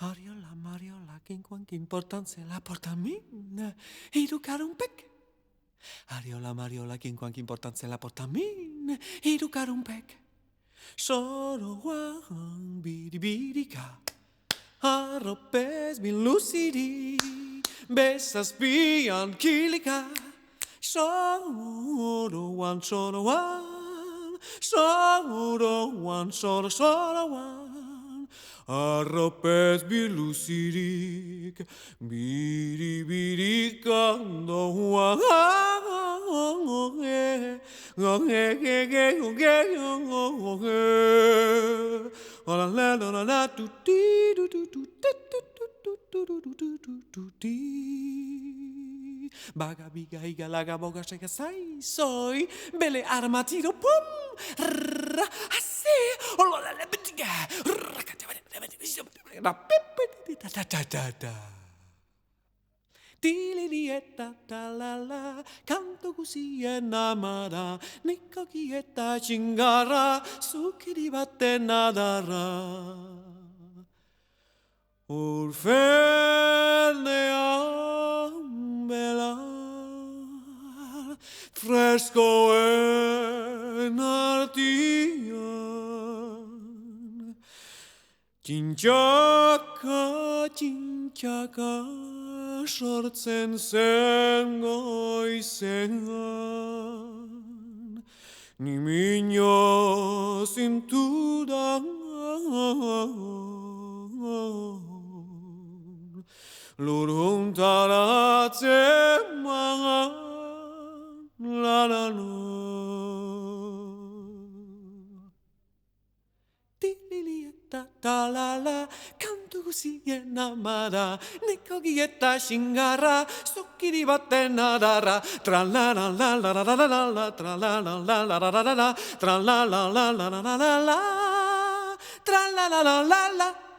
Ariola, Mariola, che importanza la porta a me? Educare un pec. Ariola, Mariola, che importanza la porta a me? Educare un pec. Solo one bidibidika. Arropes bin lucidi. Besas bian kilika. Solo one, solo one. Solo one, solo one. Arropes bilusirik, biribirikando Baga biga iga laga boga shaka sai soy bele armatiro pum ra hasse olola le betiga Tililietta talala, canto così è namara, nicco chietta cingara, succhi di batte nadara. Urfenne ambela, fresco e nartian. Cinciaca, sortzen zen goizean, ni miño zintudan, lurhuntaratzen man, la. Talala, canto così è namara, nicco ghietta shingara, succhi di batte nadara, tra la la la la la la la la, tra la la la la la la la, tra la la la la la la la, tra la la la la la.